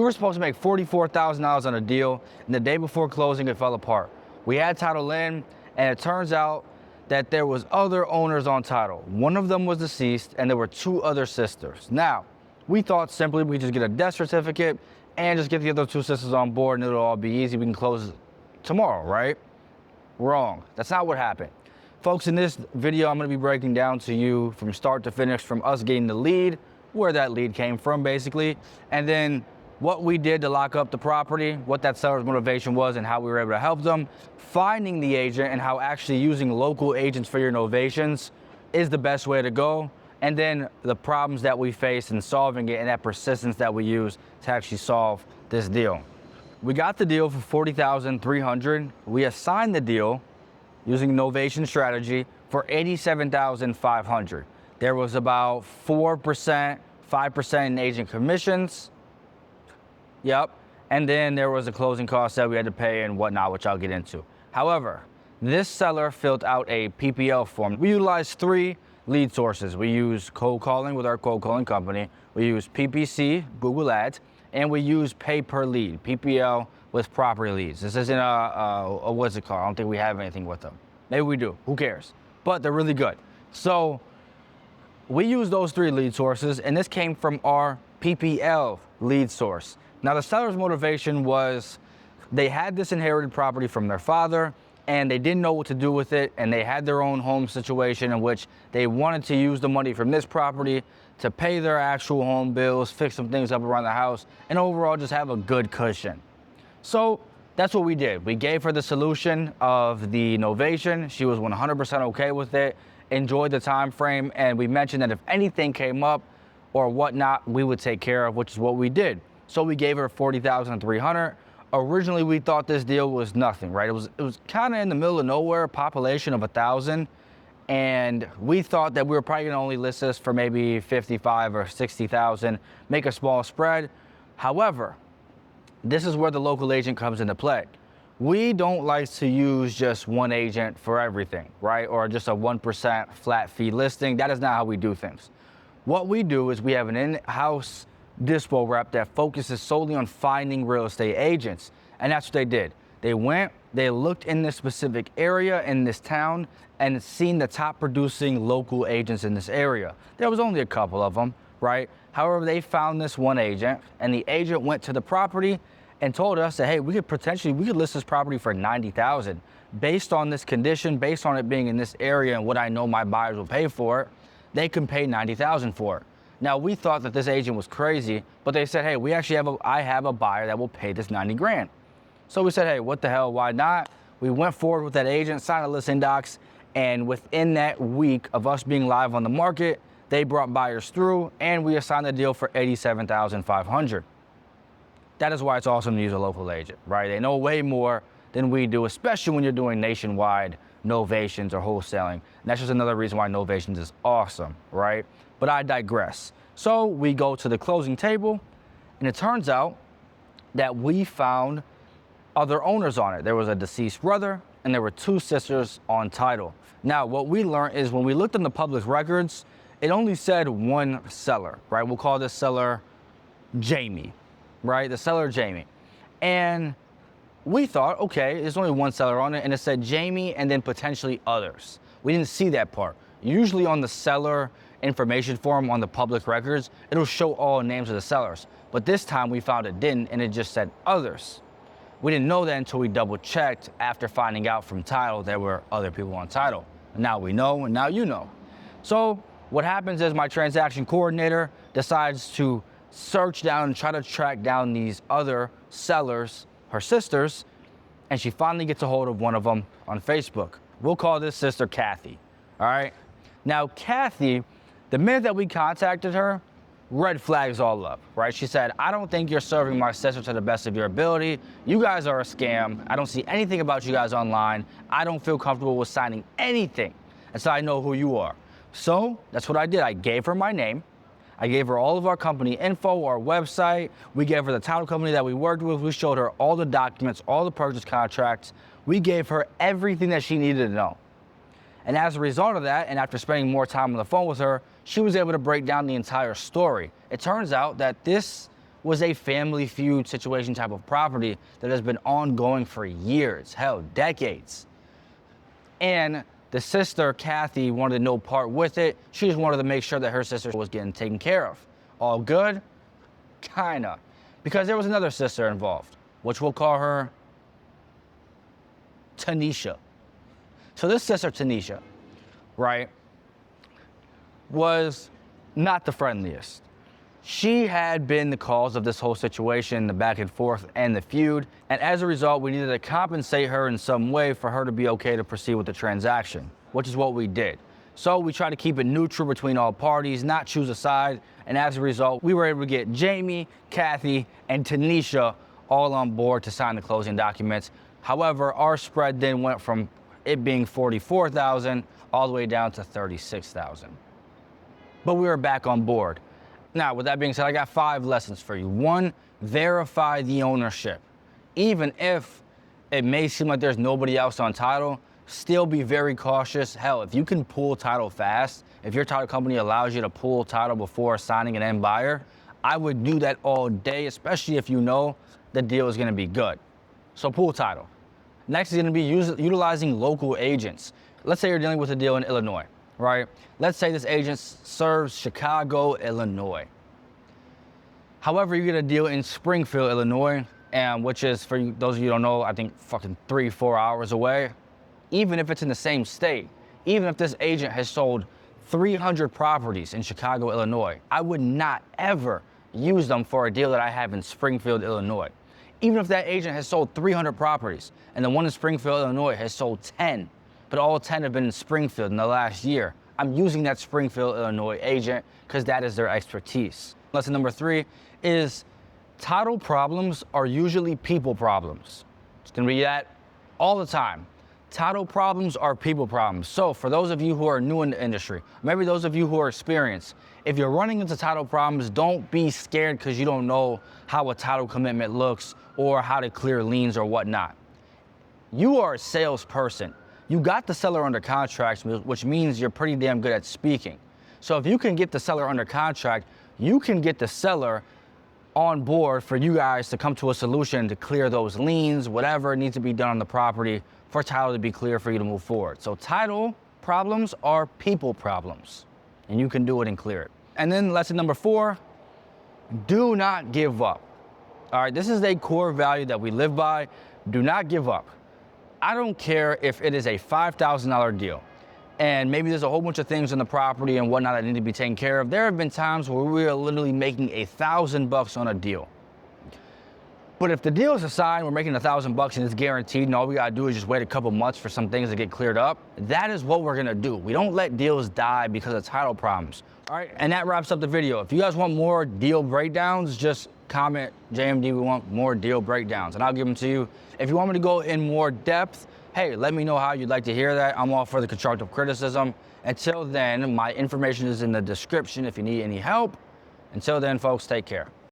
We were supposed to make $44,000 on a deal, and the day before closing, it fell apart. We had title in, and it turns out that there was other owners on title. One of them was deceased, and there were two other sisters. Now, we thought simply we just get a death certificate and just get the other two sisters on board, and it'll all be easy. We can close tomorrow, right? Wrong. That's not what happened. Folks, in this video, I'm gonna be breaking down to you from start to finish, from us getting the lead, where that lead came from, basically, and then what we did to lock up the property, what that seller's motivation was, and how we were able to help them, finding the agent, and how actually using local agents for your novations is the best way to go, and then the problems that we face in solving it and that persistence that we use to actually solve this deal. We got the deal for $40,300. We assigned the deal using Novation strategy for $87,500. There was about 4%, 5% in agent commissions. Yep. And then there was a closing cost that we had to pay and whatnot, which I'll get into. However, this seller filled out a PPL form. We utilized 3 lead sources. We use cold calling with our cold calling company. We use PPC, Google Ads, and we use pay per lead, PPL with property leads. This isn't a what's it called? I don't think we have anything with them. Maybe we do, who cares? But they're really good. So we use those 3 lead sources, and this came from our PPL lead source. Now, the seller's motivation was they had this inherited property from their father, and they didn't know what to do with it, and they had their own home situation in which they wanted to use the money from this property to pay their actual home bills, fix some things up around the house, and overall just have a good cushion. So that's what we did. We gave her the solution of the novation. She was 100% okay with it, enjoyed the time frame, and we mentioned that if anything came up or whatnot, we would take care of, which is what we did. So we gave her $40,300. Originally, we thought this deal was nothing, right? It was kind of in the middle of nowhere, population of 1,000, and we thought that we were probably gonna only list this for maybe 55 or 60,000, make a small spread. However, this is where the local agent comes into play. We don't like to use just one agent for everything, right? Or just a 1% flat fee listing. That is not how we do things. What we do is we have an in-house dispo rep that focuses solely on finding real estate agents. And that's what they did. They went, they looked in this specific area in this town and seen the top producing local agents in this area. There was only a couple of them, right? However, they found this one agent, and the agent went to the property and told us that, hey, we could list this property for $90,000 based on this condition, based on it being in this area and what I know my buyers will pay for it. They can pay $90,000 for it. Now, we thought that this agent was crazy, but they said, hey, I have a buyer that will pay this 90 grand. So we said, hey, what the hell, why not? We went forward with that agent, signed a listing docs, and within that week of us being live on the market, they brought buyers through, and we assigned the deal for $87,500. That is why it's awesome to use a local agent, right? They know way more than we do, especially when you're doing nationwide novations or wholesaling. And that's just another reason why novations is awesome, right? But I digress. So we go to the closing table, and it turns out that we found other owners on it. There was a deceased brother, and there were 2 sisters on title. Now, what we learned is when we looked in the public records, it only said one seller, right? We'll call this seller Jamie, right? The seller Jamie. And we thought, okay, there's only one seller on it, and it said Jamie and then potentially others. We didn't see that part. Usually on the seller information form on the public records, it'll show all names of the sellers. But this time we found it didn't, and it just said others. We didn't know that until we double checked after finding out from title there were other people on title. And now we know, and now you know. So what happens is my transaction coordinator decides to search down and try to track down these other sellers, her sisters, and she finally gets a hold of one of them on Facebook. We'll call this sister Kathy, all right? Now, Kathy, the minute that we contacted her, red flags all up, right? She said, I don't think you're serving my sister to the best of your ability. You guys are a scam. I don't see anything about you guys online. I don't feel comfortable with signing anything until I know who you are. So that's what I did. I gave her my name. I gave her all of our company info, our website. We gave her the title company that we worked with. We showed her all the documents, all the purchase contracts. We gave her everything that she needed to know. And as a result of that, and after spending more time on the phone with her, she was able to break down the entire story. It turns out that this was a family feud situation type of property that has been ongoing for years, hell, decades. And the sister, Kathy, wanted no part with it. She just wanted to make sure that her sister was getting taken care of. All good? Kinda. Because there was another sister involved, which we'll call her Tanisha. So this sister, Tanisha, right, was not the friendliest. She had been the cause of this whole situation, the back and forth and the feud, and as a result, we needed to compensate her in some way for her to be okay to proceed with the transaction, which is what we did. So we tried to keep it neutral between all parties, not choose a side, and as a result, we were able to get Jamie, Kathy, and Tanisha all on board to sign the closing documents. However, our spread then went from it being $44,000 all the way down to $36,000. But we were back on board. Now, with that being said, I got 5 lessons for you. 1, verify the ownership. Even if it may seem like there's nobody else on title, still be very cautious. Hell, if you can pull title fast, if your title company allows you to pull title before signing an end buyer, I would do that all day, especially if you know the deal is gonna be good. So pull title. Next is gonna be utilizing local agents. Let's say you're dealing with a deal in Illinois, right? Let's say this agent serves Chicago, Illinois. However, you get a deal in Springfield, Illinois, and which is, for you, those of you who don't know, I think fucking 3-4 hours away. Even if it's in the same state, even if this agent has sold 300 properties in Chicago, Illinois, I would not ever use them for a deal that I have in Springfield, Illinois. Even if that agent has sold 300 properties and the one in Springfield, Illinois has sold 10, but all 10 have been in Springfield in the last year, I'm using that Springfield, Illinois agent because that is their expertise. Lesson number 3 is title problems are usually people problems. It's gonna be that all the time. Title problems are people problems. So for those of you who are new in the industry, maybe those of you who are experienced, if you're running into title problems, don't be scared because you don't know how a title commitment looks or how to clear liens or whatnot. You are a salesperson. You got the seller under contract, which means you're pretty damn good at speaking. So if you can get the seller under contract, you can get the seller on board for you guys to come to a solution to clear those liens, whatever needs to be done on the property for title to be clear for you to move forward. So title problems are people problems, and you can do it and clear it. And then lesson number 4, do not give up. All right, this is a core value that we live by. Do not give up. I don't care if it is a $5,000 deal and maybe there's a whole bunch of things on the property and whatnot that need to be taken care of. There have been times where we are literally making $1,000 on a deal. But if the deal is assigned, we're making $1,000 and it's guaranteed and all we gotta do is just wait a couple months for some things to get cleared up, that is what we're gonna do. We don't let deals die because of title problems. All right, and that wraps up the video. If you guys want more deal breakdowns, just comment, JMD, we want more deal breakdowns, and I'll give them to you. If you want me to go in more depth, hey, let me know how you'd like to hear that. I'm all for the constructive criticism. Until then, my information is in the description if you need any help. Until then, folks, take care.